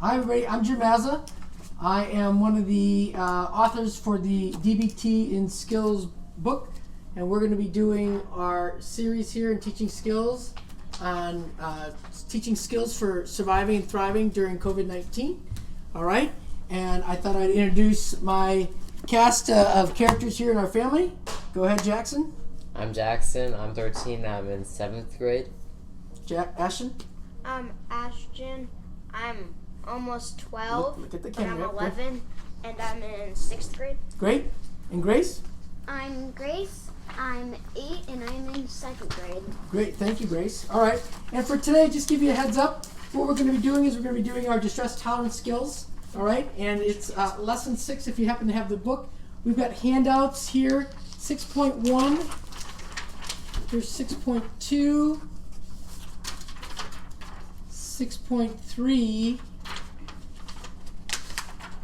Hi everybody, I'm Jim Mazza. I am one of the authors for the DBT in Skills book, and we're going to be doing our series here in teaching skills on teaching skills for surviving and thriving during COVID-19. All right, and I thought I'd introduce my cast of characters here in our family. Go ahead, Jackson. I'm Jackson. I'm 13. I'm in 7th grade. Ashton. I'm Ashton. I'm almost 12. Look at the and camera. I'm 11, and I'm in 6th grade. Great. And Grace? I'm Grace. I'm 8, and I'm in 2nd grade. Great. Thank you, Grace. All right. And for today, just give you a heads up. What we're going to be doing is we're going to be doing our distress tolerance skills. All right. And it's lesson 6 if you happen to have the book. We've got handouts here. 6.1. Here's 6.2. 6.3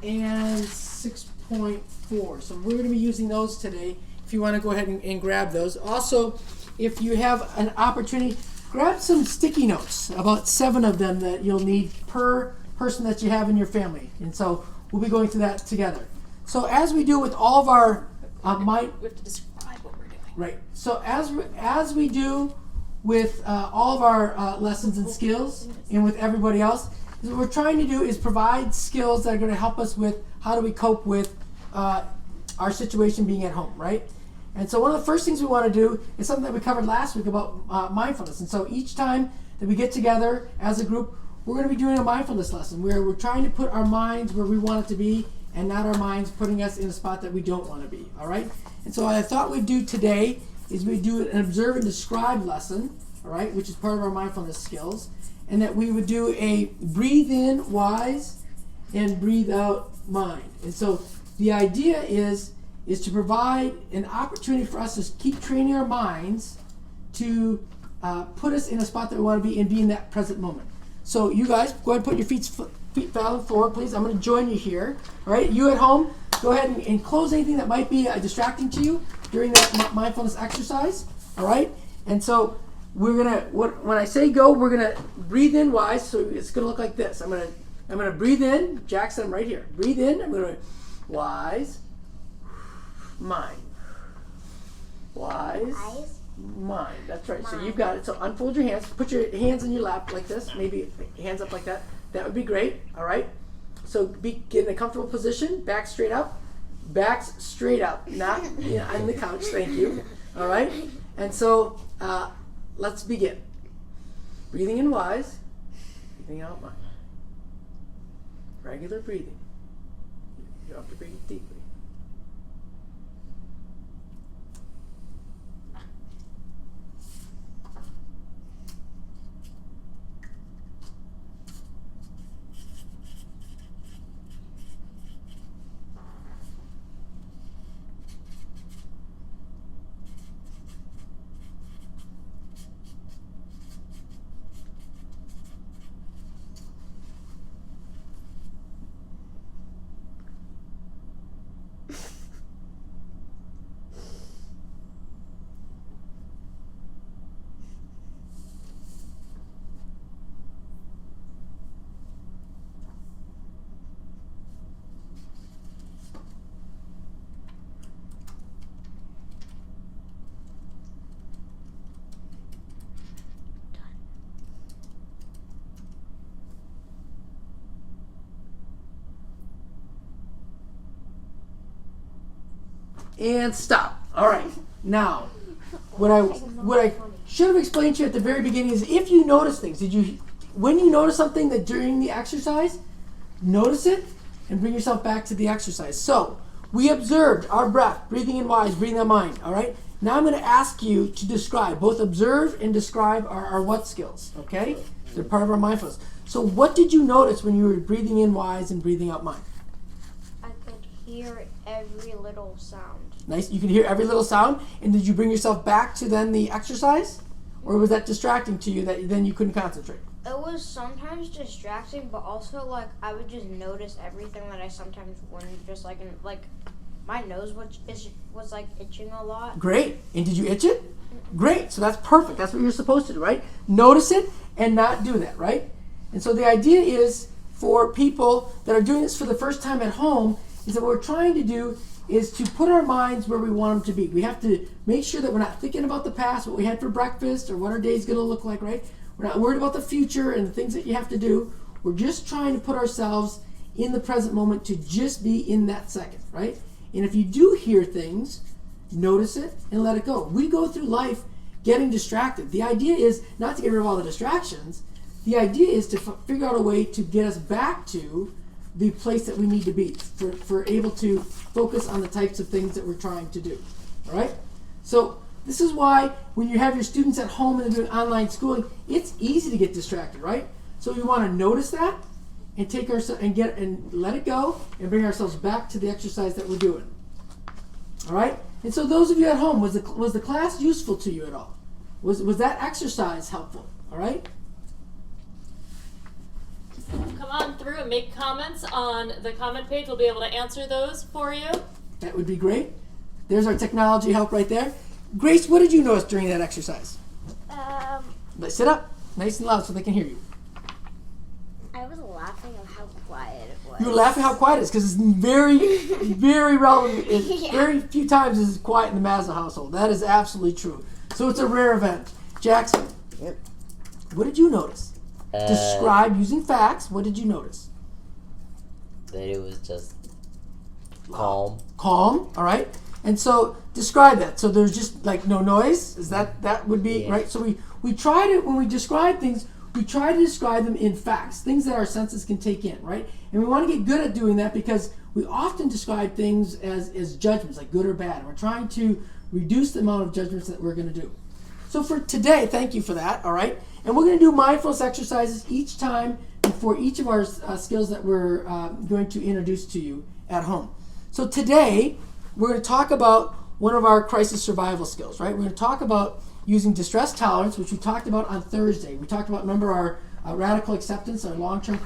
and 6.4. So we're going to be using those today if you want to go ahead and grab those. Also, if you have an opportunity, grab some sticky notes, about 7 of them that you'll need per person that you have in your family. And so we'll be going through that together. So as we do with all of our we have to describe what we're doing. Right. So as we do with all of our lessons and skills and with everybody else, what we're trying to do is provide skills that are going to help us with how do we cope with our situation being at home, right? And so one of the first things we want to do is something that we covered last week about mindfulness. And so each time that we get together as a group, we're going to be doing a mindfulness lesson where we're trying to put our minds where we want it to be and not our minds putting us in a spot that we don't want to be, all right? And so what I thought we'd do today is we do an observe and describe lesson, all right, which is part of our mindfulness skills, and that we would do a breathe in wise and breathe out mind. And so the idea is to provide an opportunity for us to keep training our minds to put us in a spot that we want to be and be in that present moment. So you guys, go ahead and put your feet flat on the floor, please. I'm going to join you here. All right, you at home, go ahead and close anything that might be distracting to you during that mindfulness exercise. All right, and so we're gonna when I say go, we're gonna breathe in wise. So it's gonna look like this. I'm gonna breathe in. Jackson, I'm right here. Breathe in. I'm gonna wise, mind, wise, mind. That's right. So you've got it. So unfold your hands. Put your hands in your lap like this. Maybe hands up like that. That would be great. All right. So get in a comfortable position. Back straight up. Backs straight up. Not on the couch. Thank you. All right. And so let's begin. Breathing in wise. Breathing out mind. Regular breathing. You don't have to breathe deeply. And stop. All right. Now, what I should have explained to you at the very beginning is if you notice things, when you notice something that during the exercise, notice it and bring yourself back to the exercise. So we observed our breath, breathing in wise, breathing out mind. All right. Now I'm going to ask you to describe. Both observe and describe our what skills. Okay. They're part of our mindfulness. So what did you notice when you were breathing in wise and breathing out mind? I could hear every little sound. Nice. You can hear every little sound. And did you bring yourself back to then the exercise? Or was that distracting to you that then you couldn't concentrate? It was sometimes distracting, but also like I would just notice everything that I sometimes wouldn't. Just like my nose was like itching a lot. Great. And did you itch it? Great. So that's perfect. That's what you're supposed to do, right? Notice it and not do that, right? And so the idea is for people that are doing this for the first time at home is that what we're trying to do is to put our minds where we want them to be. We have to make sure that we're not thinking about the past, what we had for breakfast, or what our day's going to look like, right? We're not worried about the future and the things that you have to do. We're just trying to put ourselves in the present moment to just be in that second, right? And if you do hear things, notice it and let it go. We go through life getting distracted. The idea is not to get rid of all the distractions. The idea is to figure out a way to get us back to the place that we need to be for able to focus on the types of things that we're trying to do. All right? So this is why when you have your students at home and they're doing online schooling, it's easy to get distracted, right? So we want to notice that and take ourselves and let it go and bring ourselves back to the exercise that we're doing. All right? And so those of you at home, was the class useful to you at all? Was that exercise helpful? All right? Come on through and make comments on the comment page. We'll be able to answer those for you. That would be great. There's our technology help right there. Grace, what did you notice during that exercise? But sit up nice and loud so they can hear you. I was laughing at how quiet it was. You were laughing how quiet it is because it's very, very relevant. Yeah. Very few times is it quiet in the Mazda household. That is absolutely true. So it's a rare event. Jackson, Yep. what did you notice? Describe using facts. What did you notice? That it was just calm. Calm, all right? And so describe that. So there's just like no noise. Is that would be Yeah. right? So we try to, when we describe things, we try to describe them in facts, things that our senses can take in, right? And we want to get good at doing that because we often describe things as judgments, like good or bad. And we're trying to reduce the amount of judgments that we're going to do. So for today, thank you for that, all right? And we're going to do mindfulness exercises each time for each of our skills that we're going to introduce to you at home. So today, we're going to talk about one of our crisis survival skills, right? We're going to talk about using distress tolerance, which we talked about on Thursday. We talked about, remember, our radical acceptance, our long-term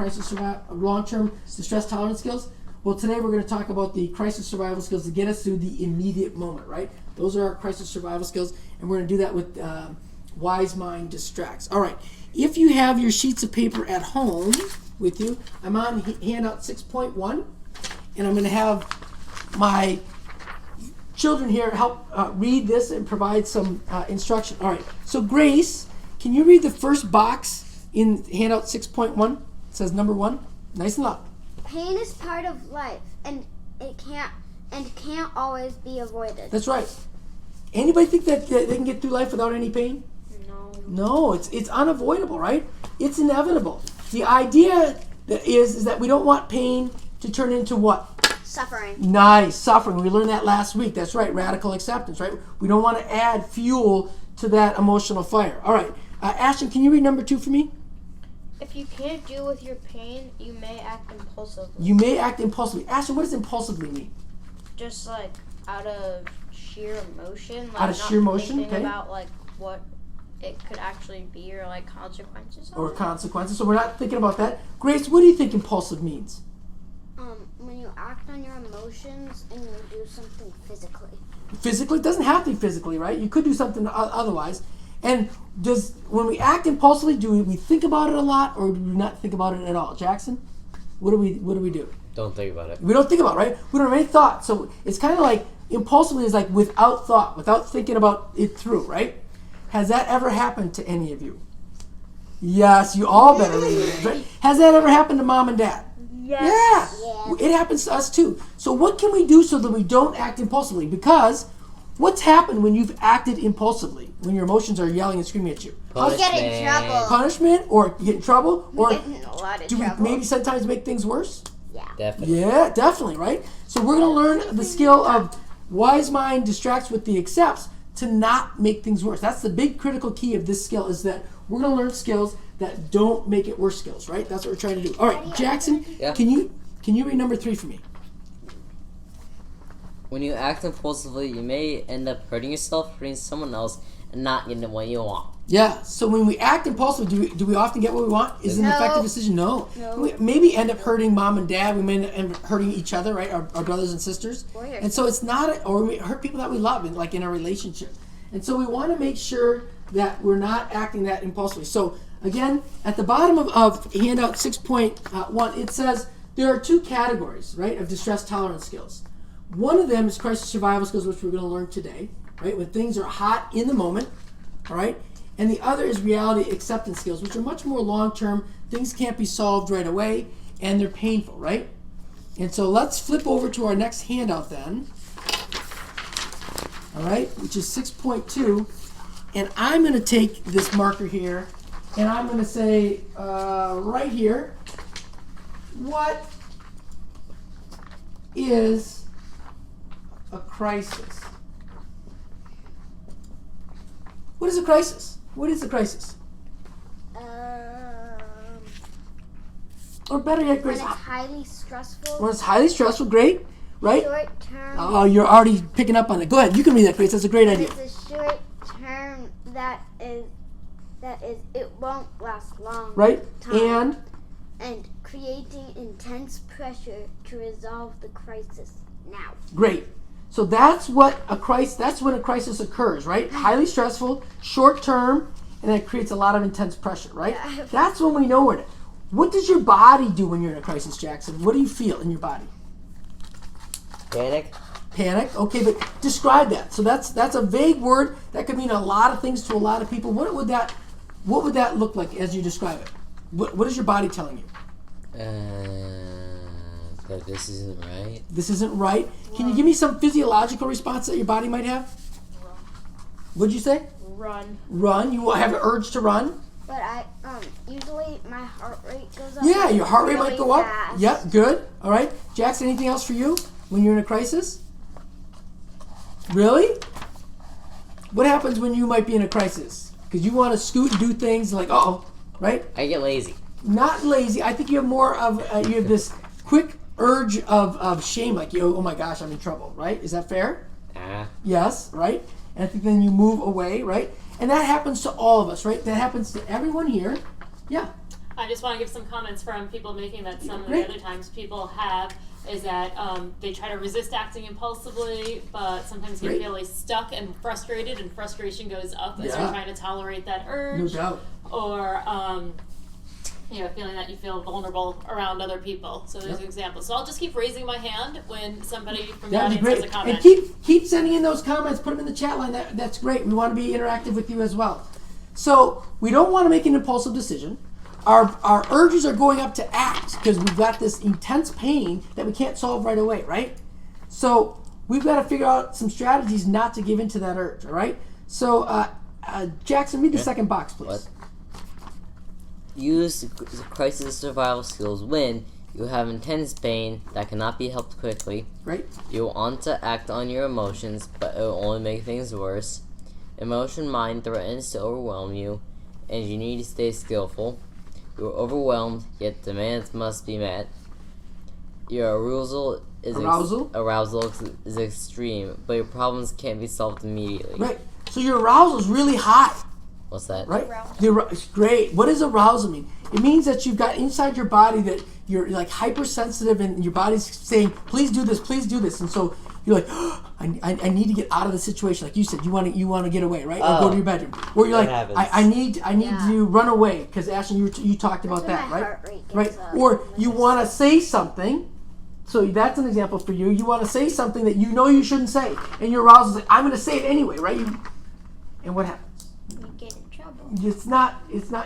distress tolerance skills. Well, today we're going to talk about the crisis survival skills to get us through the immediate moment, right? Those are our crisis survival skills, and we're going to do that with Wise Mind Distracts. All right, if you have your sheets of paper at home with you, I'm on Handout 6.1, and I'm going to have my children here help read this and provide some instruction. All right, so Grace, can you read the first box in Handout 6.1? It says number 1, nice and loud. Pain is part of life, and it can't always be avoided. That's right. Anybody think that they can get through life without any pain? No, it's unavoidable, right? It's inevitable. The idea is that we don't want pain to turn into what? Suffering. Nice, suffering. We learned that last week. That's right, radical acceptance, right? We don't want to add fuel to that emotional fire. All right, Ashton, can you read number 2 for me? If you can't deal with your pain, you may act impulsively. You may act impulsively. Ashton, what does impulsively mean? Just like out of sheer emotion. Like Out of sheer emotion, thinking okay. about like what it could actually be or like consequences of Or it. consequences. So we're not thinking about that. Grace, what do you think impulsive means? When you act on your emotions and you do something physically. Physically? It doesn't have to be physically, right? You could do something otherwise. And when we act impulsively, do we think about it a lot, or do we not think about it at all? Jackson, what do we do? Don't think about it. We don't think about it, right? We don't have any thought. So it's kind of like impulsively is like without thought, without thinking about it through, right? Has that ever happened to any of you? Yes, you all better raise your hands, right? Has that ever happened to mom and dad? Yes. Yeah. It happens to us too. So what can we do so that we don't act impulsively? Because what's happened when you've acted impulsively, when your emotions are yelling and screaming at you? You get in trouble. Punishment, or you get in trouble, or We get in a lot of do we trouble. maybe sometimes make things worse? Yeah. Definitely. Yeah, definitely, right? So we're going to learn the skill of Wise Mind Distracts with the Accepts to not make things worse. That's the big critical key of this skill, is that we're going to learn skills that don't make it worse skills, right? That's what we're trying to do. All right, Jackson, Yeah. can you read number 3 for me? When you act impulsively, you may end up hurting yourself, hurting someone else, and not getting what you want. Yeah, so when we act impulsively, do we often get what we want? Is it an No. effective decision? No. We maybe end up hurting mom and dad. We may end up hurting each other, right? Our brothers and sisters. Or And so it's not, or we hurt people that we love, like in a relationship. And so we want to make sure that we're not acting that impulsively. So Again, at the bottom of handout 6.1, it says there are two categories, right, of distress tolerance skills. One of them is crisis survival skills, which we're going to learn today, right, when things are hot in the moment, all right? And the other is reality acceptance skills, which are much more long-term. Things can't be solved right away, and they're painful, right? And so let's flip over to our next handout then, all right, which is 6.2. And I'm going to take this marker here, and I'm going to say right here, what is a crisis? What is a crisis? What is a crisis? Or better yet, Grace, When it's highly stressful. when it's highly stressful, great, right? Short term. Oh, you're already picking up on it. Go ahead, you can read that, Grace. That's a great idea. It's a short term that is it won't last long. Right? Time. And creating intense pressure to resolve the crisis now. Great. So that's what a crisis. That's when a crisis occurs, right? Highly stressful, short term, and it creates a lot of intense pressure, right? Yeah. That's when we know it. What does your body do when you're in a crisis, Jackson? What do you feel in your body? Panic. Panic. Okay, but describe that. So that's a vague word that could mean a lot of things to a lot of people. What would that look like as you describe it? What is your body telling you? That this isn't right. This isn't right. Can you give me some physiological response that your body might have? What'd you say? Run. Run. You will have an urge to run. But I usually my heart rate goes up. Yeah, your heart rate really might go up. fast. Yep, good. All right. Jackson, anything else for you when you're in a crisis? Really? What happens when you might be in a crisis? Because you want to scoot and do things like, uh-oh, right? I get lazy. Not lazy. I think you have more of, you have this quick urge of shame, like, oh my gosh, I'm in trouble, right? Is that fair? Yes, right? And I think then you move away, right? And that happens to all of us, right? That happens to everyone here. Yeah. I just want to give some comments from people making that some of Great. the other times people have is that they try to resist acting impulsively, but sometimes get Great. really stuck and frustrated, and frustration goes up as Yeah. you're trying to tolerate that No urge. doubt. Or feeling that you feel vulnerable around other people. So there's examples. So I'll just keep raising my hand when somebody from the That'd be audience has great. a comment. And keep sending in those comments. Put them in the chat line. That's great. We want to be interactive with you as well. So we don't want to make an impulsive decision. Our urges are going up to act because we've got this intense pain that we can't solve right away, right? So we've got to figure out some strategies not to give into that urge, all right? So Jackson, read the second box, please. What? Use crisis survival skills when you have intense pain that cannot be helped quickly. Right? You want to act on your emotions, but it will only make things worse. Emotion mind threatens to overwhelm you, and you need to stay skillful. You are overwhelmed, yet demands must be met. Your arousal is extreme, but your problems can't be solved immediately. Right. So your arousal is really high. What's that? Right? It's great. What does arousal mean? It means that you've got inside your body that you're like hypersensitive and your body's saying, please do this. And so you're like, oh, I need to get out of the situation. Like you said, you want to get away, right? Or go to your bedroom. Or you're like, I need to run away because Ashton, you talked about that, my right? heart rate goes Right. up. Or you want to say something. So that's an example for you. You want to say something that you know you shouldn't say, and your arousal is like, I'm going to say it anyway, right? And what happens? You get in trouble. It's not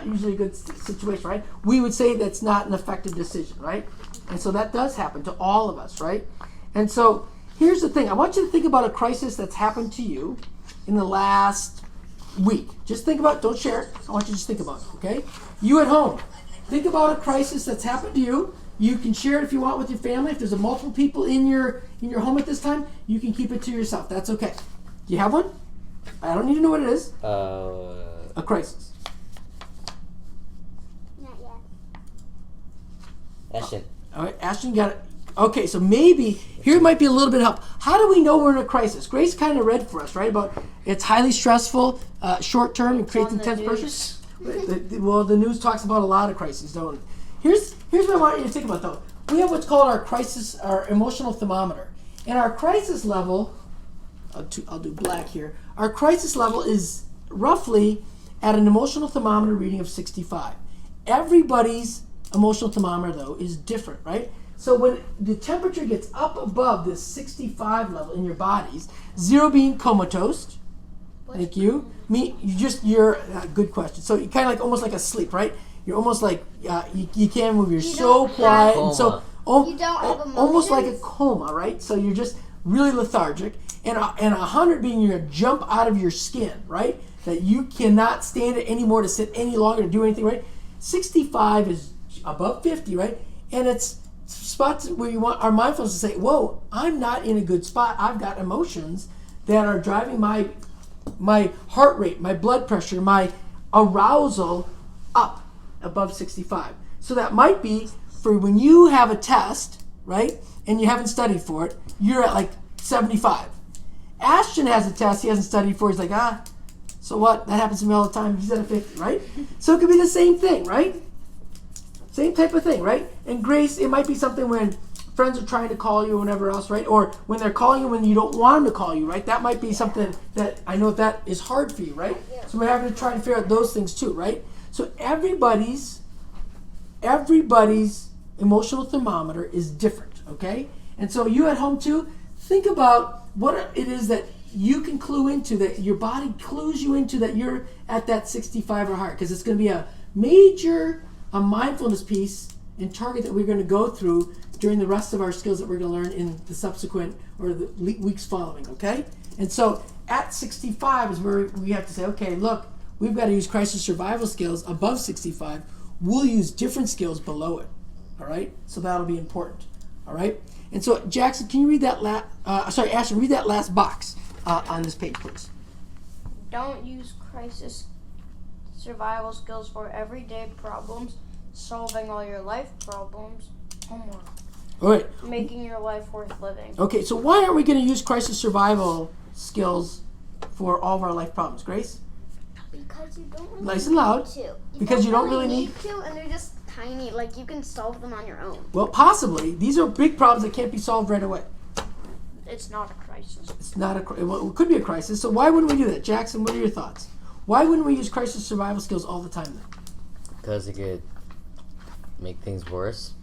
usually a good situation, right? We would say that's not an effective decision, right? And so that does happen to all of us, right? And so here's the thing. I want you to think about a crisis that's happened to you in the last week. Just think about it. Don't share it. I want you to just think about it, okay? You at home, think about a crisis that's happened to you. You can share it if you want with your family. If there's multiple people in your home at this time, you can keep it to yourself. That's okay. Do you have one? I don't need to know what it is. A crisis. Not yet. Ashton. All right, Ashton got it. Okay, so maybe here might be a little bit of help. How do we know we're in a crisis? Grace kind of read for us, right? About it's highly stressful, short term, and creates intense pressure. Well, the news talks about a lot of crises, don't it? Here's what I want you to think about, though. We have what's called our emotional thermometer, and our crisis level. I'll do black here. Our crisis level is roughly at an emotional thermometer reading of 65. Everybody's emotional thermometer, though, is different, right? So when the temperature gets up above this 65 level in your bodies, 0 being comatose, thank you. You're good question. So you're kind of like almost like asleep, right? You're almost like you can't move. You're so quiet, and so You don't have almost like a emotions? coma, right? So you're just really lethargic, and 100 being you're gonna jump out of your skin, right? That you cannot stand it anymore to sit any longer to do anything, right? 65 is above 50, right? And it's spots where you want our mindfulness to say, whoa, I'm not in a good spot. I've got emotions that are driving my heart rate, my blood pressure, my arousal up above 65. So that might be for when you have a test, right, and you haven't studied for it, you're at like 75. Ashton has a test he hasn't studied for, he's like, so what? That happens to me all the time. He's at a 50, right? So it could be the same thing, right? Same type of thing, right? And Grace, it might be something when friends are trying to call you or whatever else, right? Or when they're calling you when you don't want them to call you, right? That might be something that I know that is hard for you, right? So we're having to try to figure out those things too, right? So everybody's emotional thermometer is different, okay? And so you at home too, think about what it is that you can clue into, that your body clues you into that you're at that 65 or higher, because it's going to be a major mindfulness piece and target that we're going to go through during the rest of our skills that we're going to learn in the subsequent or the weeks following, okay? And so at 65 is where we have to say, okay, look, we've got to use crisis survival skills above 65. We'll use different skills below it, all right? So that'll be important, all right? And so, Jackson, can you read that Ashton, read that last box on this page, please. Don't use crisis survival skills for everyday problems, solving all your life problems, homework, All right. making your life worth living. Okay, so why aren't we going to use crisis survival skills for all of our life problems, Grace? Because you don't really Nice and loud. need to. Because you don't really need to, and they're just tiny. Like, you can solve them on your own. Well, possibly. These are big problems that can't be solved right away. It's not a crisis. It's not well, it could be a crisis. So why wouldn't we do that? Jackson, what are your thoughts? Why wouldn't we use crisis survival skills all the time then? Because it could make things worse.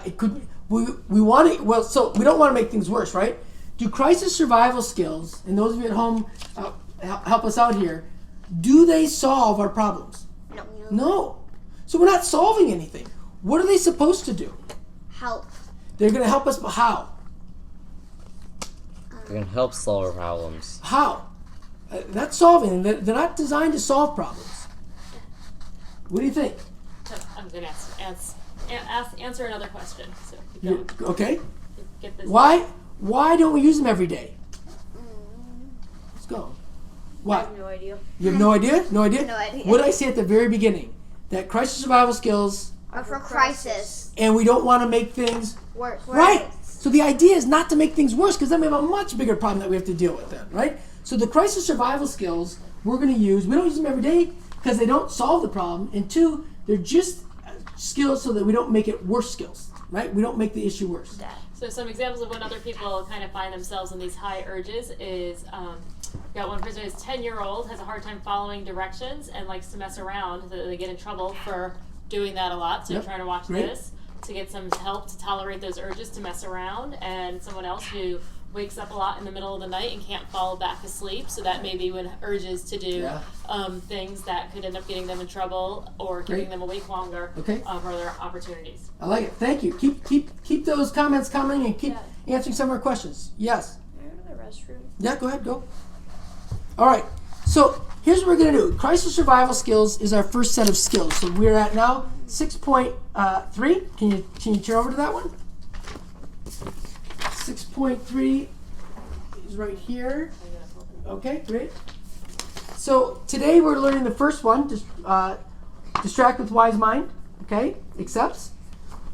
It could. We want to. Well, so we don't want to make things worse, right? Do crisis survival skills, and those of you at home, help us out here. Do they solve our problems? No. So we're not solving anything. What are they supposed to do? Help. They're going to help us, but how? They're going to help solve our problems. How? Not solving. They're not designed to solve problems. What do you think? I'm going to answer another question. So keep going. Okay. Get this. Why don't we use them every day? Let's go. I Why? have no idea. You have no idea? No idea? No idea. What did I say at the very beginning? That crisis survival skills, Or for crisis. and we don't want to make things Worse. right. So the idea is not to make things worse, because then we have a much bigger problem that we have to deal with then, right? So the crisis survival skills we're going to use, we don't use them every day because they don't solve the problem, and two, they're just skills so that we don't make it worse skills, right? We don't make the issue worse. So some examples of when other people kind of find themselves in these high urges is, got one person who's 10-year-old, has a hard time following directions and likes to mess around. So they get in trouble for doing that a lot. So Yep. trying to watch Great. this to get some help to tolerate those urges to mess around. And someone else who wakes up a lot in the middle of the night and can't fall back asleep. So that may be when urges to do Yeah. things that could end up getting them in trouble or keeping Great. them awake longer Okay. for other opportunities. I like it. Thank you. Keep those comments coming and keep answering some of our questions. Yes. Can I go to the restroom? Yeah, go ahead, go. All right, so here's what we're going to do. Crisis survival skills is our first set of skills. So we're at now 6.3. Can you turn over to that one? 6.3 is right here. Okay, great. So today we're learning the first one, distract with wise mind. Okay, accepts.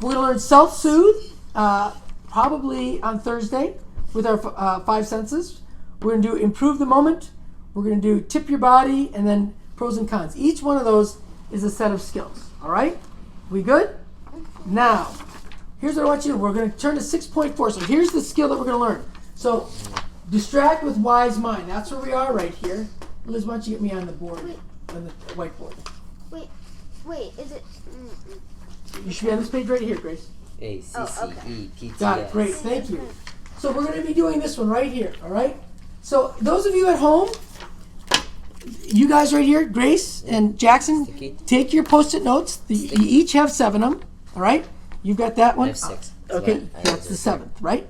We're going to learn self-soothe, probably on Thursday with our 5 senses. We're going to do improve the moment. We're going to do tip your body, and then pros and cons. Each one of those is a set of skills. All right? We good? Now, here's what I want you to do. We're going to turn to 6.4. So here's the skill that we're going to learn. So distract with wise mind. That's where we are right here. Liz, why don't you get me on the board? on the whiteboard. Wait, is it? You should be on this page right here, Grace. A-C-C-E-P-T-S. Got it. Great. Thank you. So we're going to be doing this one right here. All right. So those of you at home, you guys right here, Grace and Jackson, Sticky. take your Post-it notes. You each have 7 of them. All right. You've got that I one. have 6. Okay, that's the 7th, right?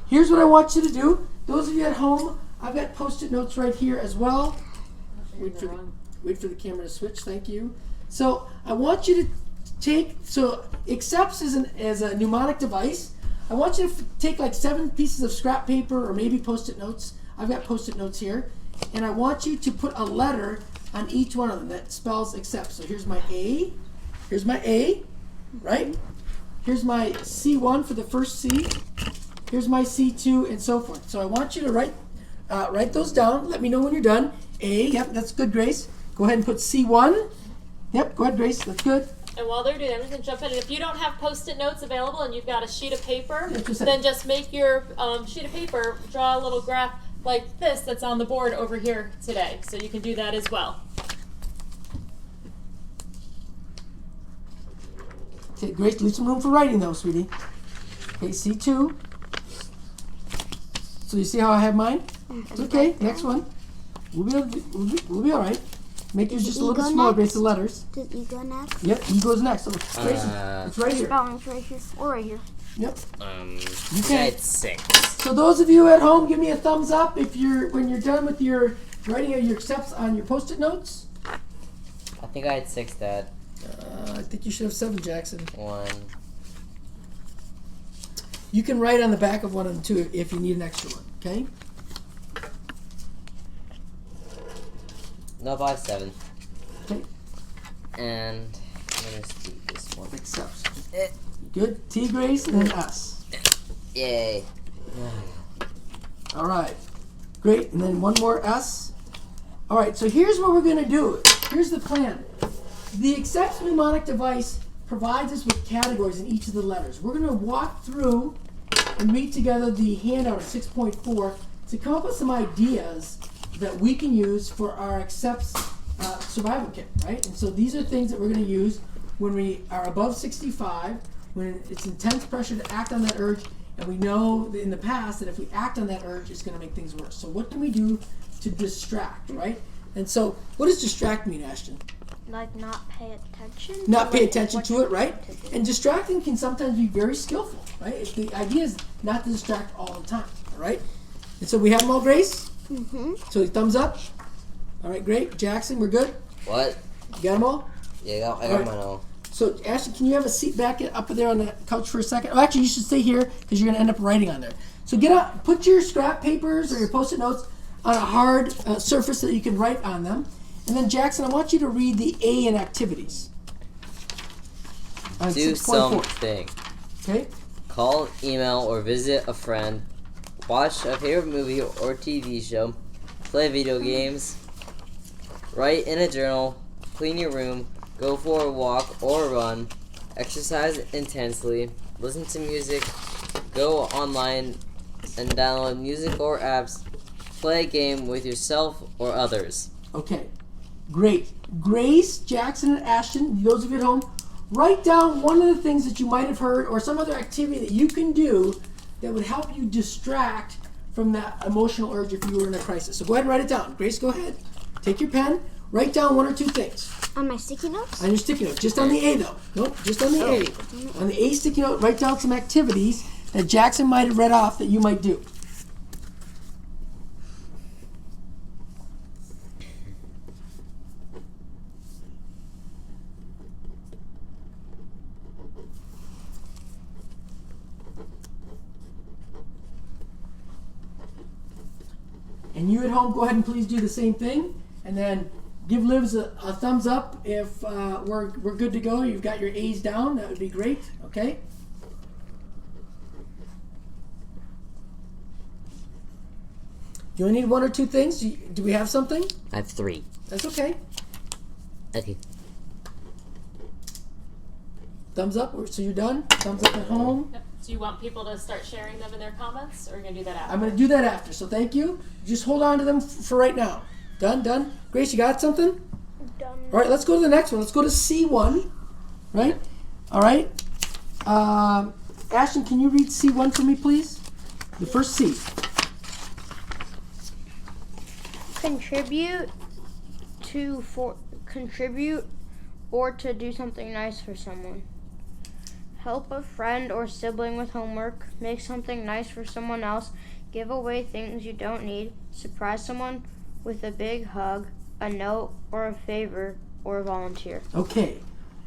Here's what I want you to do. Those of you at home, I've got Post-it notes right here as well. Wait for the camera to switch. Thank you. So I want you to take, so accepts as a mnemonic device. I want you to take like 7 pieces of scrap paper or maybe Post-it notes. I've got Post-it notes here. And I want you to put a letter on each one of them that spells accept. So here's my A. Here's my A, right? Here's my C1 for the first C. Here's my C2 and so forth. So I want you to write those down. Let me know when you're done. A, yep, that's good, Grace. Go ahead and put C1. Yep, go ahead, Grace, that's good. And while they're doing that, I'm just going to jump in. And if you don't have Post-it notes available and you've got a sheet of paper, then just make your sheet of paper, draw a little graph like this that's on the board over here today. So you can do that as well. Okay, Grace, leave some room for writing though, sweetie. Okay, C2. So you see how I have mine? It's okay, next one. We'll be all right. Make yours just a little bit smaller, Grace, the letters. Does E go next? Yep, E goes next. So Grace, it's right here. Spelling's right here. Or right here. Yep. You said 6. So those of you at home, give me a thumbs up if when you're done with your writing of your accepts on your Post-it notes. I think I had 6, Dad. I think you should have 7, Jackson. 1. You can write on the back of one of them too if you need an extra one. Okay. Nope, I have 7. Okay. And I'm gonna see this one. Accepts. Good. T, Grace, and then S. Yay. All right. Great. And then one more S. All right. So here's what we're going to do. Here's the plan. The accepts mnemonic device provides us with categories in each of the letters. We're going to walk through and read together the handout of 6.4 to come up with some ideas that we can use for our accepts survival kit, right? And so these are things that we're going to use when we are above 65, when it's intense pressure to act on that urge, and we know in the past that if we act on that urge, it's going to make things worse. So what can we do to distract, right? And so what does distract mean, Ashton? Like not pay attention? Not pay attention to it, right? And distracting can sometimes be very skillful, right? The idea is not to distract all the time, all right? And so we have them all, Grace? Mm-hmm. So thumbs up. All right, great. Jackson, we're good? What? You got them all? Yeah, I got Alright. mine all. So, Ashton, can you have a seat back up there on the couch for a second? Oh, actually, you should stay here because you're going to end up writing on there. So get up, put your scrap papers or your Post-it notes on a hard surface so that you can write on them. And then, Jackson, I want you to read the A in activities. On Do 6.4. something. Okay? Call, email, or visit a friend. Watch a favorite movie or TV show. Play video games. Write in a journal. Clean your room. Go for a walk or run. Exercise intensely. Listen to music. Go online and download music or apps. Play a game with yourself or others. Okay. Great. Grace, Jackson, and Ashton, those of you at home, write down one of the things that you might have heard or some other activity that you can do that would help you distract from that emotional urge if you were in a crisis. So go ahead and write it down. Grace, go ahead. Take your pen. Write down 1 or 2 things. On my sticky notes? On your sticky note. Just on the A, though. Nope, just on the A. On the A sticky note, write down some activities that Jackson might have read off that you might do. And you at home, go ahead and please do the same thing. And then give Livs a thumbs up if we're good to go. You've got your A's down. That would be great. Okay? You only need 1 or 2 things? Do we have something? I have 3. That's okay. Okay. Thumbs up. So you're done? Thumbs up at home. Yep. Do you want people to start sharing them in their comments, or are you going to do that after? I'm going to do that after. So thank you. Just hold on to them for right now. Done? Grace, you got something? done. All right, let's go to the next one. Let's go to C1, right? All right. Ashton, can you read C1 for me, please? The first C. Contribute or to do something nice for someone. Help a friend or sibling with homework. Make something nice for someone else. Give away things you don't need. Surprise someone with a big hug, a note, or a favor, or a volunteer. Okay.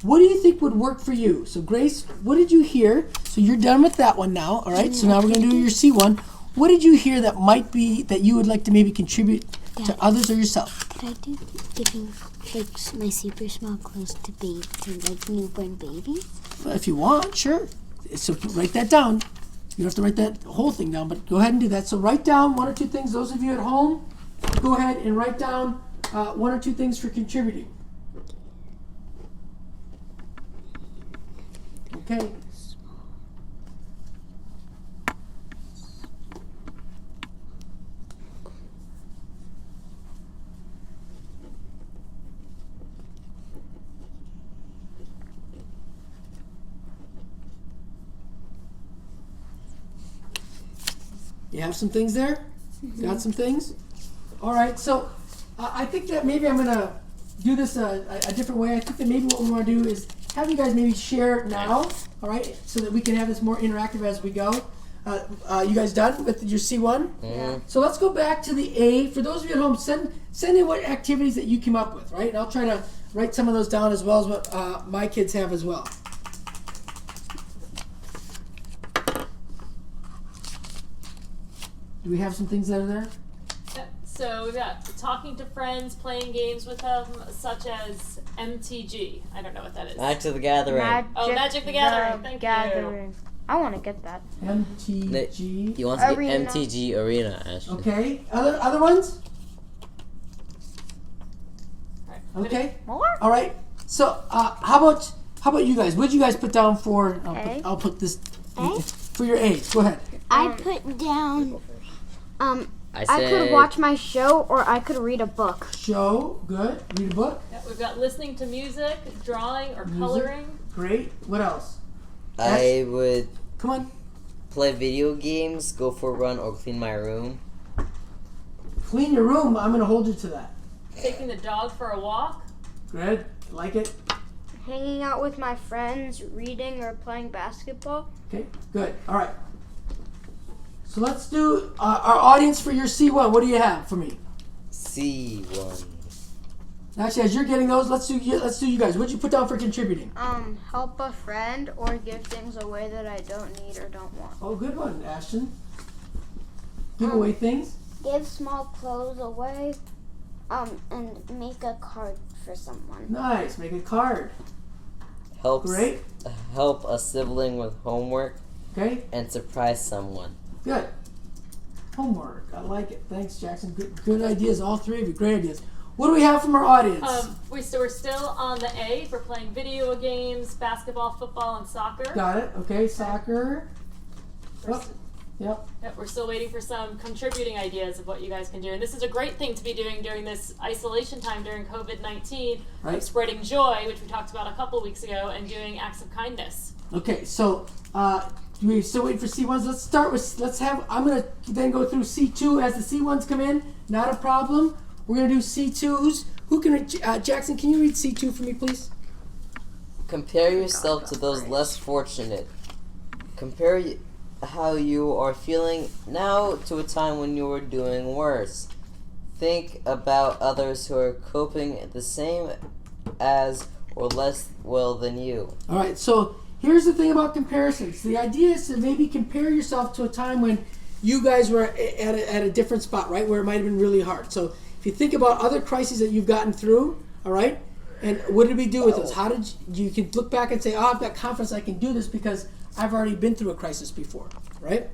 What do you think would work for you? So, Grace, what did you hear? So you're done with that one now, all right? So now we're going to do your C1. What did you hear that might be that you would like to maybe contribute to others or yourself? Could I do giving like my super small clothes to like newborn babies? Well, if you want, sure. So write that down. You don't have to write that whole thing down, but go ahead and do that. So write down 1 or 2 things. Those of you at home, go ahead and write down 1 or 2 things for contributing. Okay. You have some things there? Got some things? All right, so I think that maybe I'm going to do this a different way. I think that maybe what we want to do is have you guys maybe share now, all right, so that we can have this more interactive as we go. You guys done with your C1? Yeah. So let's go back to the A. For those of you at home, send in what activities that you came up with, right? And I'll try to write some of those down as well as what my kids have as well. Do we have some things that are there? So we've got talking to friends, playing games with them, such as MTG. I don't know what that is. Magic the Gathering. Magic the Gathering. Thank you. I want to get that. MTG. He wants to get Arena. MTG Arena, Ashton. Okay. Other ones? Okay. More? All right. So how about you guys? What did you guys put down for? I'll put this A? for your A's. Go ahead. I put down I I said could watch my show or I could read a book. Show. Good. Read a book. Yeah, we've got listening to music, drawing, or Music. coloring. Great. What else? I would Come on. play video games, go for a run, or clean my room. Clean your room. I'm gonna hold you to that. Taking the dog for a walk. Good. Like it. Hanging out with my friends, reading or playing basketball. Okay. Good. All right. So let's do our audience for your C1. What do you have for me? C1. Actually, as you're getting those, let's do you guys. What'd you put down for contributing? Help a friend or give things away that I don't need or don't want. Oh, good one, Ashton. Give away things. give small clothes away, and make a card for someone. Nice. Make a card. Great. Help a sibling with homework Okay. and surprise someone. Good. Homework. I like it. Thanks, Jackson. Good ideas. All three of you. Great ideas. What do we have from our audience? We're still on the A for playing video games, basketball, football, and soccer. Got it. Okay. Soccer. Yep. We're still waiting for some contributing ideas of what you guys can do. And this is a great thing to be doing during this isolation time during COVID-19, Right. of spreading joy, which we talked about a couple weeks ago, and doing acts of kindness. Okay. So, do we still wait for C1s? Let's start with. I'm gonna then go through C2 as the C1s come in. Not a problem. We're gonna do C2s. Who can? Jackson, can you read C2 for me, please? Compare yourself to those less fortunate. Compare how you are feeling now to a time when you were doing worse. Think about others who are coping the same as or less well than you. All right. So here's the thing about comparisons. The idea is to maybe compare yourself to a time when you guys were at a different spot, right, where it might have been really hard. So if you think about other crises that you've gotten through, all right, and what did we do with those? How did you can look back and say, oh, I've got confidence I can do this because I've already been through a crisis before, right?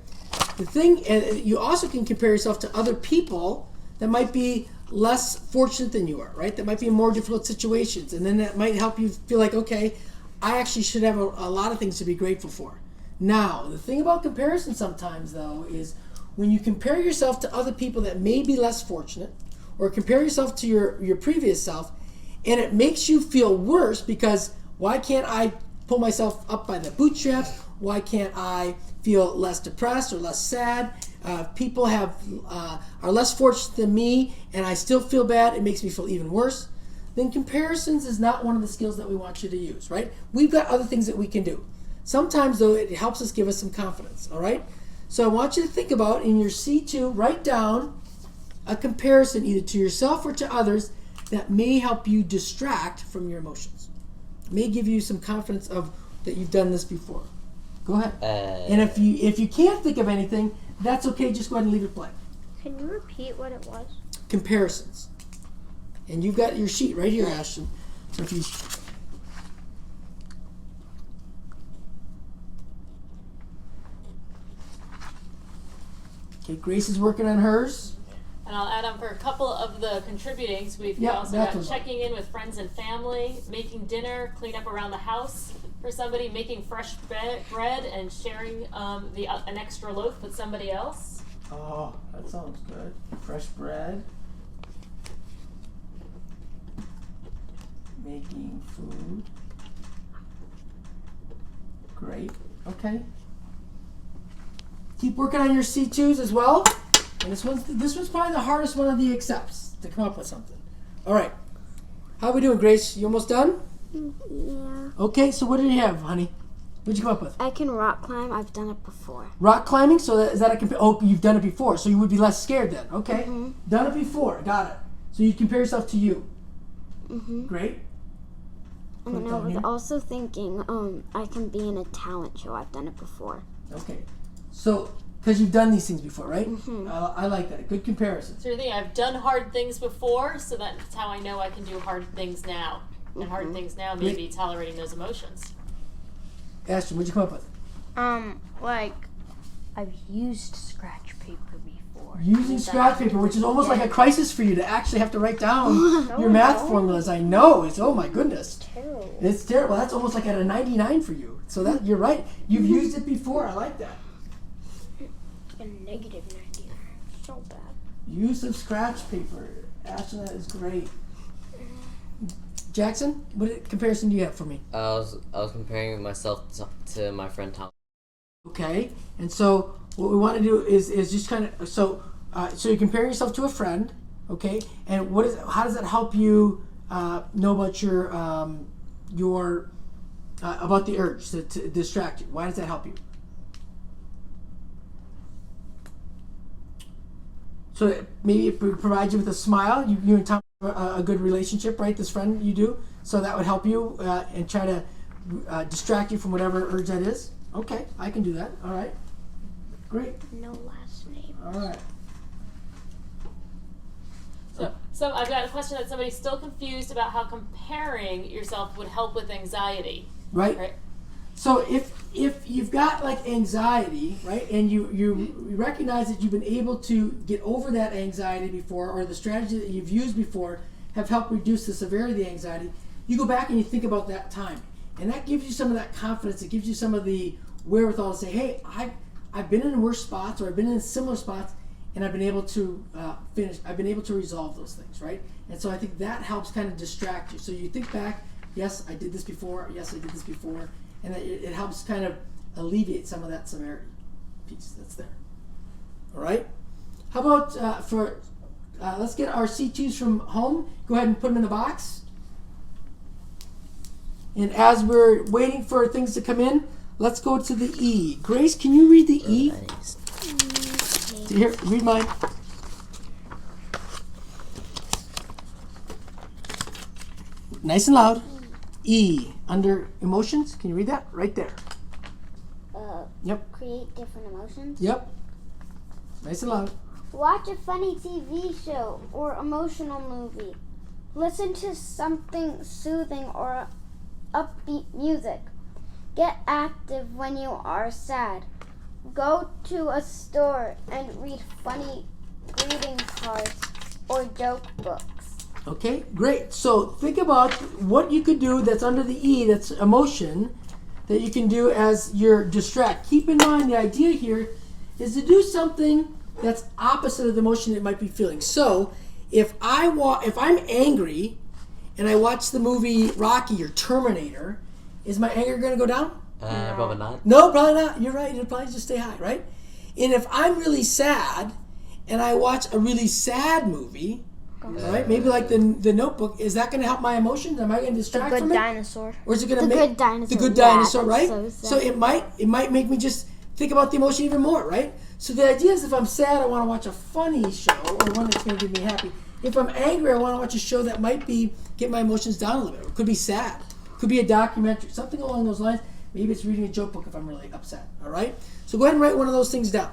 The thing, and you also can compare yourself to other people that might be less fortunate than you are, right? That might be in more difficult situations, and then that might help you feel like, okay, I actually should have a lot of things to be grateful for. Now, the thing about comparison sometimes, though, is when you compare yourself to other people that may be less fortunate, or compare yourself to your previous self, and it makes you feel worse because why can't I pull myself up by the bootstraps? Why can't I feel less depressed or less sad? People are less fortunate than me, and I still feel bad. It makes me feel even worse. Then comparisons is not one of the skills that we want you to use, right? We've got other things that we can do. Sometimes, though, it helps us give us some confidence, all right? So I want you to think about, in your C2, write down a comparison either to yourself or to others that may help you distract from your emotions. It may give you some confidence of that you've done this before. Go ahead. And if you can't think of anything, that's okay. Just go ahead and leave it blank. Can you repeat what it was? Comparisons. And you've got your sheet right here, Ashton. So if you okay, Grace is working on hers. And I'll add on for a couple of the contributings. We've also got checking in with friends and family, making dinner, clean up around the house for somebody, making fresh bread, and sharing an extra loaf with somebody else. Oh, that sounds good. Fresh bread. Making food. Great. Okay. Keep working on your C2s as well. And this one's probably the hardest one of the accepts to come up with something. All right. How are we doing, Grace? You almost done? Yeah. Okay, so what did you have, honey? What did you come up with? I can rock climb. I've done it before. Rock climbing? So is that a oh, you've done it before, so you would be less scared then. Okay. Mm-hmm. Done it before. Got it. So you compare yourself to you. Mm-hmm. Great. And I was also thinking, I can be in a talent show. I've done it before. Okay. So, because you've done these things before, right? Mm-hmm. I like that. Good comparison. So you're thinking, I've done hard things before, so that's how I know I can do hard things now. And hard things now may be tolerating those emotions. Ashton, what'd you come up with? Like, I've used scratch paper before. Using scratch paper, which is almost like a crisis for you to actually have to write down your math formulas. I know. It's, oh my goodness. Terrible. It's terrible. That's almost like at a 99 for you. So that you're right. You've used it before. I like that. A negative 99. So bad. Use of scratch paper. Ashton, that is great. Jackson, what comparison do you have for me? I was comparing myself to my friend Tom. Okay, and so what we want to do is just kind of so you compare yourself to a friend, okay? And how does that help you know about your about the urge to distract you? Why does that help you? So maybe it provides you with a smile. You and Tom have a good relationship, right? This friend you do, so that would help you and try to distract you from whatever urge that is. Okay, I can do that. All right, great. No last name. All right. So I've got a question that somebody's still confused about how comparing yourself would help with anxiety. Right. So if you've got like anxiety, right, and you recognize that you've been able to get over that anxiety before, or the strategy that you've used before have helped reduce the severity of the anxiety, you go back and you think about that time, and that gives you some of that confidence. It gives you some of the wherewithal to say, hey, I've been in worse spots, or I've been in similar spots, and I've been able to I've been able to resolve those things, right? And so I think that helps kind of distract you. So you think back, yes, I did this before. Yes, I did this before. And it helps kind of alleviate some of that severity piece that's there. All right? How about let's get our C2s from home. Go ahead and put them in the box. And as we're waiting for things to come in, let's go to the E. Grace, can you read the E? Here, read mine. Nice and loud. E, under emotions. Can you read that? Right there. Yep. Create different emotions. Yep. Nice and loud. Watch a funny TV show or emotional movie. Listen to something soothing or upbeat music. Get active when you are sad. Go to a store and read funny greeting cards or joke books. Okay, great. So think about what you could do that's under the E, that's emotion, that you can do as your distract. Keep in mind the idea here is to do something that's opposite of the emotion it might be feeling. So if I'm angry and I watch the movie Rocky or Terminator, is my anger going to go down? Probably not. No, probably not. You're right. It'll probably just stay high, right? And if I'm really sad and I watch a really sad movie, right? Maybe like the Notebook, is that going to help my emotions? Am I going to distract Good from it? dinosaur. Or is it going to The make Good Dinosaur. the Good Yeah, Dinosaur, that's right? so sad. So it might make me just think about the emotion even more, right? So the idea is if I'm sad, I want to watch a funny show or one that's going to give me happy. If I'm angry, I want to watch a show that might get my emotions down a little bit. It could be sad. It could be a documentary, something along those lines. Maybe it's reading a joke book if I'm really upset, all right? So go ahead and write one of those things down,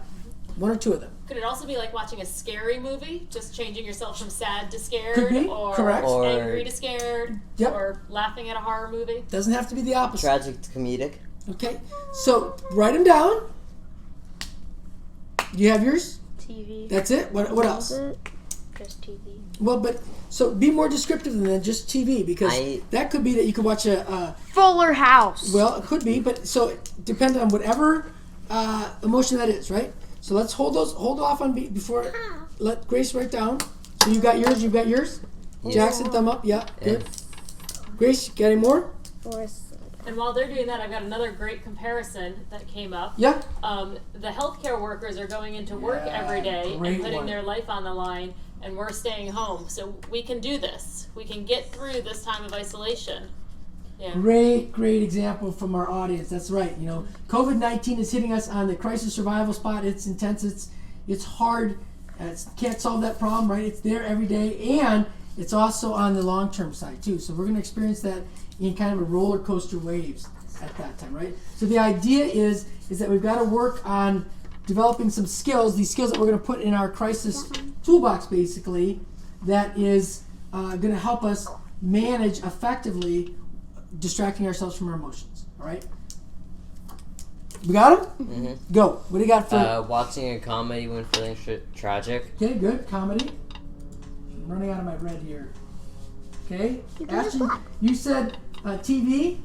one or two of them. Could it also be like watching a scary movie, just changing yourself from sad to scared, Could be, or correct. Or- angry to scared, Yep. or laughing at a horror movie? Doesn't have to be the opposite. Tragic to comedic. Okay, so write them down. You have yours? TV. That's it? What else? Just TV. Well, but so be more descriptive than just TV, because that could be that you could watch a Fuller House. well, it could be, but so it depends on whatever emotion that is, right? So let's hold off on before let Grace write down. So you got yours, Jackson, thumb up, yeah, good. Grace, got any more? And while they're doing that, I've got another great comparison that came up. Yeah. The healthcare workers are going into work every day great and putting one. their life on the line, and we're staying home. So we can do this. We can get through this time of isolation. Yeah. Great example from our audience. That's right. You know, COVID-19 is hitting us on the crisis survival spot. It's intense. It's hard. Can't solve that problem, right? It's there every day, and it's also on the long-term side too. So we're going to experience that in kind of a roller coaster waves at that time, right? So the idea is that we've got to work on developing some skills. These skills that we're going to put in our crisis toolbox, basically, that is going to help us manage effectively distracting ourselves from our emotions. All right. We got them? Mm-hmm. Go. What do you got for? Watching a comedy when feeling tragic. Okay, good. Comedy. I'm running out of my red here. Okay. Ashton, you said TV,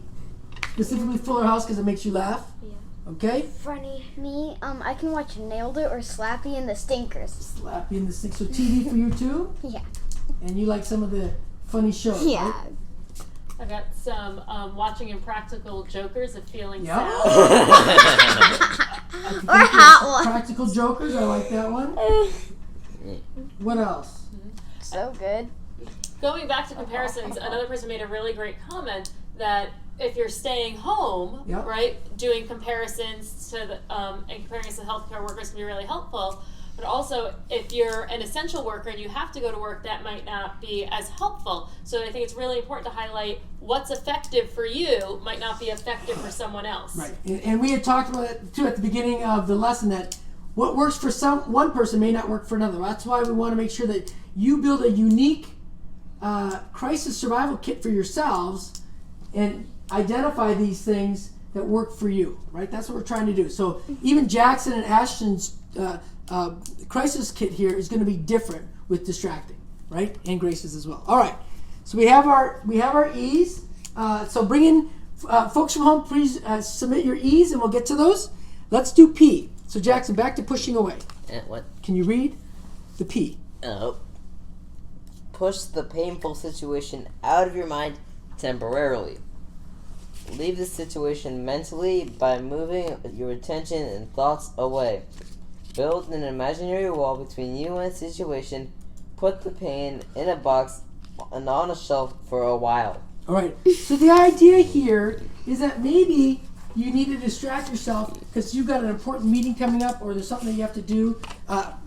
specifically Fuller House because it makes you laugh. Yeah. Okay. Funny. Me, I can watch Nailed It or Slappy and the Stinkers. Slappy in the stick. So TV for you too? Yeah. And you like some of the funny shows, Yeah. right? I've got some watching Impractical Jokers of feeling Yep. sad. Or Hot Ones. Practical Jokers, I like that one. What else? So good. Going back to comparisons, another person made a really great comment that if you're staying home, Yep. right, doing comparisons to the and comparing us to healthcare workers can be really helpful. But also, if you're an essential worker and you have to go to work, that might not be as helpful. So I think it's really important to highlight what's effective for you might not be effective for someone else. Right. And we had talked about it too at the beginning of the lesson that what works for one person may not work for another. That's why we want to make sure that you build a unique crisis survival kit for yourselves and identify these things that work for you, right? That's what we're trying to do. So even Jackson and Ashton's crisis kit here is going to be different with distracting, right? And Grace's as well. All right. So we have our E's. So bring in folks from home. Please submit your E's, and we'll get to those. Let's do P. So Jackson, back to pushing away. What? Can you read the P? Push the painful situation out of your mind temporarily. Leave the situation mentally by moving your attention and thoughts away. Build an imaginary wall between you and the situation. Put the pain in a box and on a shelf for a while. All right. So the idea here is that maybe you need to distract yourself because you've got an important meeting coming up, or there's something that you have to do.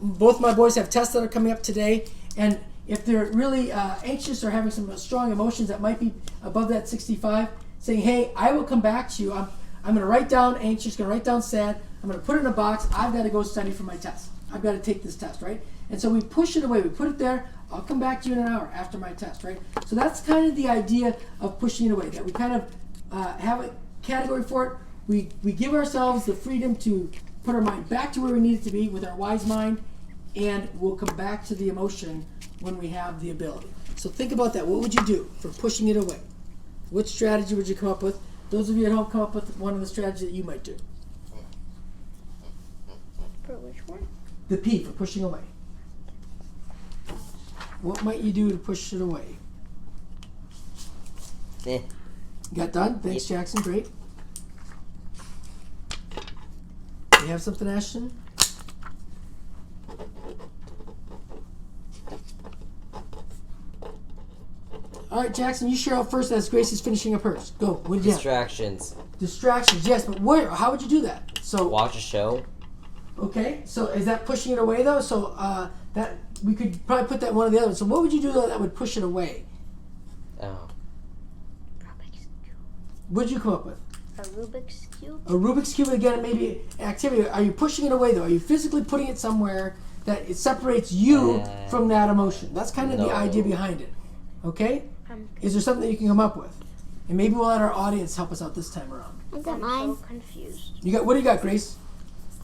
Both my boys have tests that are coming up today, and if they're really anxious or having some strong emotions that might be above that 65, saying, "Hey, I will come back to you. I'm going to write down anxious, going to write down sad. I'm going to put it in a box. I've got to go study for my test. I've got to take this test," right? And so we push it away. We put it there. I'll come back to you in an hour after my test, right? So that's kind of the idea of pushing it away, that we kind of have a category for it. We give ourselves the freedom to put our mind back to where we need it to be with our wise mind, and we'll come back to the emotion when we have the ability. So think about that. What would you do for pushing it away? What strategy would you come up with? Those of you at home, come up with one of the strategies that you might do. For which one? The P, for pushing away. What might you do to push it away? Eh. You got done? Thanks, Jackson. Great. You have something, Ashton? All right, Jackson, you share out first as Grace is finishing up hers. Go. What did you have? Distractions. Distractions, yes, but where? How would you do that? So Watch a show. okay, so is that pushing it away though? So that we could probably put that in one of the others. So what would you do though that would push it away? Oh. What did you come up with? A Rubik's Cube? A Rubik's Cube, again, maybe activity. Are you pushing it away though? Are you physically putting it somewhere that it separates you from that emotion? That's kind of the idea behind it. Okay? Is there something that you can come up with? And maybe we'll let our audience help us out this time around. I got I'm mine. so confused. You got, what do you got, Grace?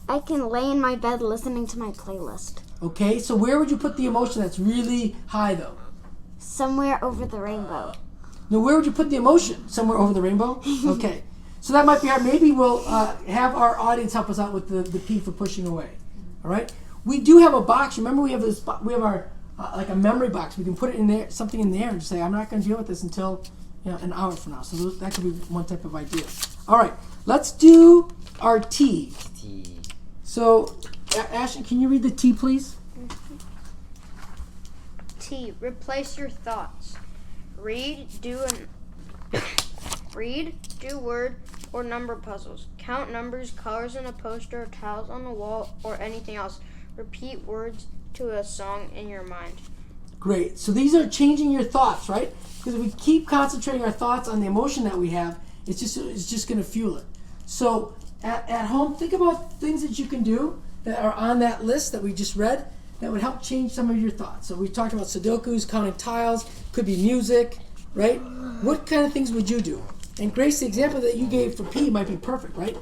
I can lay in my bed listening to my playlist. Okay, so where would you put the emotion that's really high though? Somewhere over the rainbow. Now, where would you put the emotion? Somewhere over the rainbow? Okay. So that might be hard. Maybe we'll have our audience help us out with the P for pushing away. All right? We do have a box. Remember, we have this. We have our like a memory box. We can put it in there, something in there, and just say, "I'm not going to deal with this until an hour from now." So that could be one type of idea. All right. Let's do our T. T. So, Ashton, can you read the T, please? T. Replace your thoughts. Read, do word or number puzzles. Count numbers, colors in a poster, tiles on the wall, or anything else. Repeat words to a song in your mind. Great. So these are changing your thoughts, right? Because if we keep concentrating our thoughts on the emotion that we have, it's just going to fuel it. So at home, think about things that you can do that are on that list that we just read that would help change some of your thoughts. So we talked about Sudokus, counting tiles, could be music, right? What kind of things would you do? And Grace, the example that you gave for P might be perfect, right?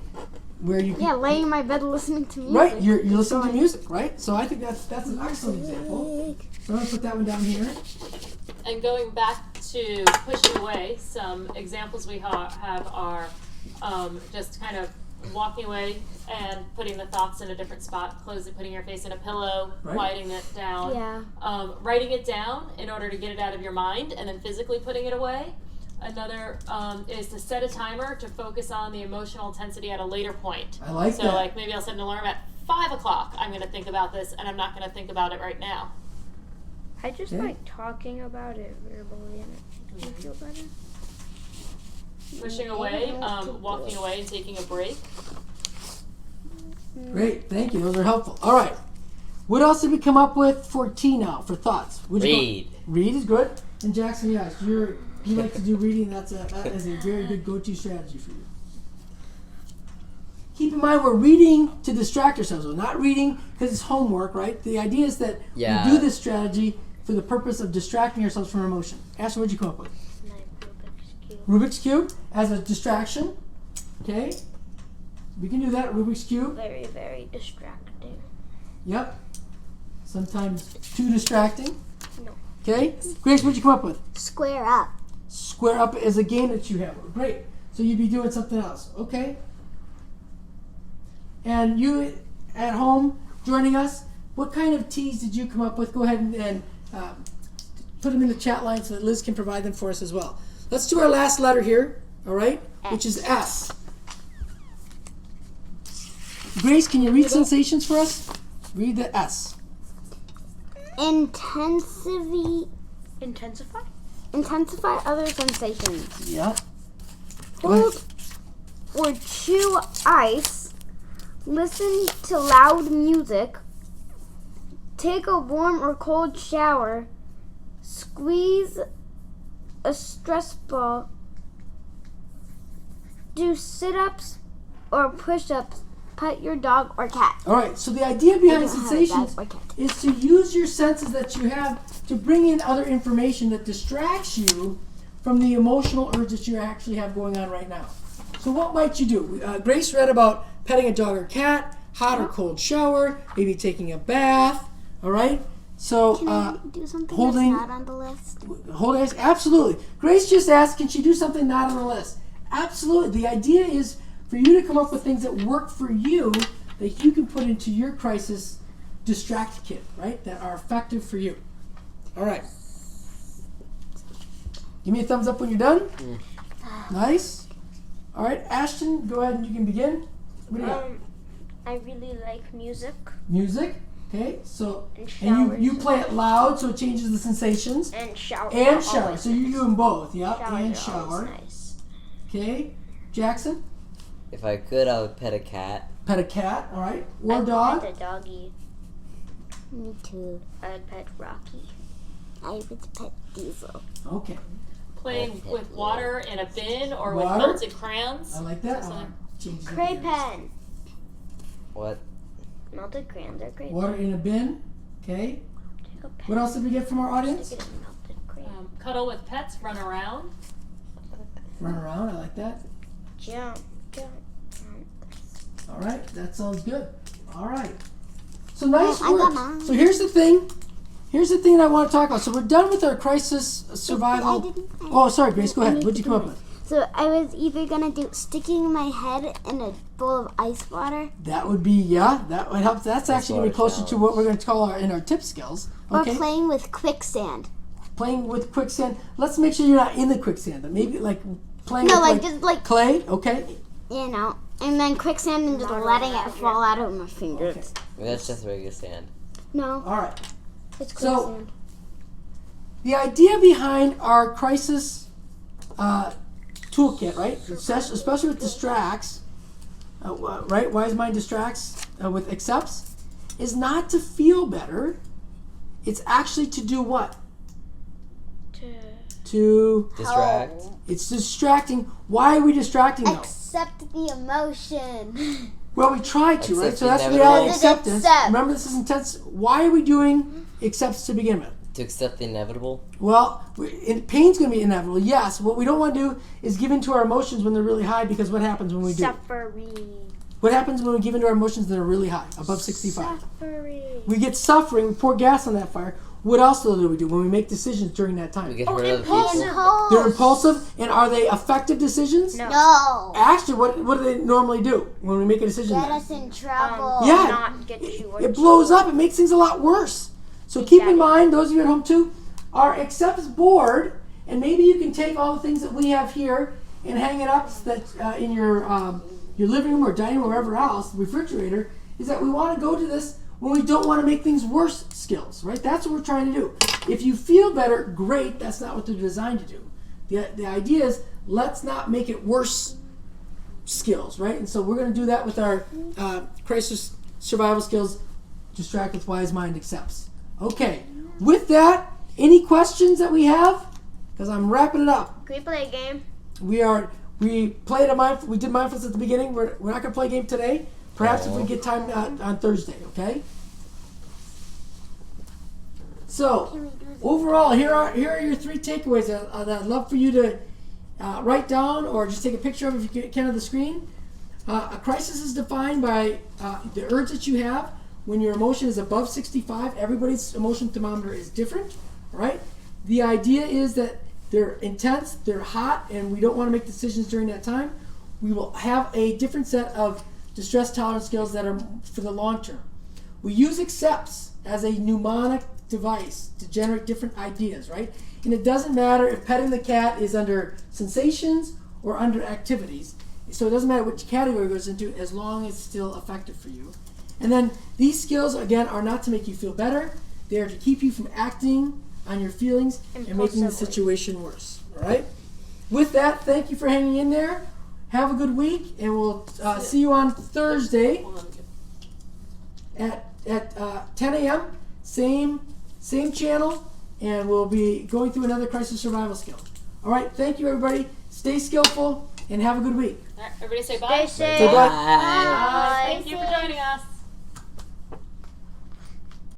Where you Yeah, laying in my bed listening to music. right, you're listening to music, right? So I think that's an excellent example. So I'm gonna put that one down here. And going back to pushing away, some examples we have are just kind of walking away and putting the thoughts in a different spot, putting your face in a pillow, Right. writing it down, Yeah. writing it down in order to get it out of your mind, and then physically putting it away. Another is to set a timer to focus on the emotional intensity at a later point. I like So that. like maybe I'll set an alarm at 5 o'clock. I'm going to think about this, and I'm not going to think about it right now. I just Okay. like talking about it verbally and it makes me feel better. Pushing away, walking away and taking a break. Great, thank you. Those are helpful. All right. What else did we come up with for T now, for thoughts? What'd you Read. go- Read is good. And Jackson, yes, you like to do reading. That is a very good go-to strategy for you. Keep in mind, we're reading to distract ourselves. We're not reading because it's homework, right? The idea is that we do this strategy for the purpose of distracting ourselves from emotion. Ashton, what'd you come up with? Rubik's Cube as a distraction. Okay. We can do that, Rubik's Cube. Very, very distracting. Yep. Sometimes too distracting. No. Okay. Grace, what'd you come up with? Square up. Square up is a game that you have. Great. So you'd be doing something else. Okay. And you at home joining us, what kind of T's did you come up with? Go ahead and put them in the chat line so that Liz can provide them for us as well. Let's do our last letter here, all right? Which is S. Grace, can you read sensations for us? Read the S. Intensify? Intensify other sensations. Yeah. Go ahead. Hold or chew ice. Listen to loud music. Take a warm or cold shower. Squeeze a stress ball. Do sit-ups or push-ups. Pet your dog or cat. All right, so the idea behind You don't have a sensations dog or cat. is to use your senses that you have to bring in other information that distracts you from the emotional urge that you actually have going on right now. So what might you do? Grace read about petting a dog or cat, hot or cold shower, maybe taking a bath, all right? So Can I do something holding- that's not on the list? hold hands, absolutely. Grace just asked, can she do something not on the list? Absolutely. The idea is for you to come up with things that work for you that you can put into your crisis distract kit, right? That are effective for you. All right. Give me a thumbs up when you're done. Nice. All right, Ashton, go ahead and you can begin. What do you got? I really like music. Music. Okay, so And and showers. you play it loud so it changes the sensations. And shower. And shower. So you do them both, yeah. Showers And are shower. always nice. Okay, Jackson. If I could, I would pet a cat. Pet a cat. All right. Or I'd dog. pet a doggy. Me too. I'd pet Rocky. I would pet Diesel. Okay, Playing with water in a bin or with Water? melted crayons. I like that. So- Change the Cray gears. pen. What? Melted crayons are great. Water in a bin. Okay. Take a pen. What else did we get from our audience? Stick it in melted crayon. Cuddle with pets, run around. Run around. I like that. Jump. All right, that sounds good. All right. So nice I got work. mine. So here's the thing. Here's the thing that I want to talk about. So we're done with our crisis survival. Oh, sorry, Grace. Go ahead. What'd you come up with? So I was either gonna do sticking my head in a bowl of ice water That would be that would help. That's actually gonna be water closer to what we're going to call in our tip skills. Okay. or playing with quicksand. Playing with quicksand. Let's make sure you're not in the quicksand, but maybe like playing No, with like just like clay. Okay. you know, and then quicksand and just letting it fall out of my fingers. Okay. That's just regular sand. No, All right. it's So- quicksand. The idea behind our crisis toolkit, right? Especially with distracts, right? Wise mind distracts with accepts, is not to feel better. It's actually to do what? To Distract. it's distracting. Why are we distracting though? Accept the emotion. Well, we try to, right? Accept So that's the reality inevitable. acceptance. Accept. Remember, this is intense. Why are we doing accepts to begin with? To accept the inevitable. Well, pain's going to be inevitable, yes. What we don't want to do is give in to our emotions when they're really high, because what happens when we do? Suffering. What happens when we give in to our emotions that are really high, above 65? Suffering. We get suffering, we pour gas on that fire. What else do we do when we make decisions during that time? We get rid of impulsive. people. They're impulsive, and are they effective decisions? No. No, Actually, what do they normally do when we make a decision? get then? us in trouble. Yeah. Not get you what It blows up. It makes things a lot worse. So keep in mind, those of you at home too, our accepts board, and maybe you can take all the things that we have here and hang it up so that in your living room or dining room or wherever else, refrigerator, is that we want to go to this when we don't want to make things worse skills, right? That's what we're trying to do. If you feel better, great. That's not what they're designed to do. The idea is let's not make it worse skills, right? And so we're going to do that with our crisis survival skills, distract with wise mind accepts. Okay, with that, any questions that we have? Because I'm wrapping it up. Can we play a game? We played we did mindfulness at the beginning. We're not going to play a game today. Perhaps if we get time on Thursday, okay? So, overall, here are your 3 takeaways that I'd love for you to write down or just take a picture of if you can on the screen. A crisis is defined by the urge that you have when your emotion is above 65. Everybody's emotion thermometer is different, right? The idea is that they're intense, they're hot, and we don't want to make decisions during that time. We will have a different set of distress tolerance skills that are for the long term. We use accepts as a mnemonic device to generate different ideas, right? And it doesn't matter if petting the cat is under sensations or under activities. So it doesn't matter which category it goes into as long as it's still effective for you. And then these skills, again, are not to make you feel better. They are to keep you from acting on your feelings and making the Impulsively. situation worse. All right? With that, thank you for hanging in there. Have a good week, and we'll see you on Thursday at 10 a.m. Same channel, and we'll be going through another crisis survival skill. All right, thank you, everybody. Stay skillful, and have a good week. All right, everybody say bye. Stay safe. Say bye. Bye.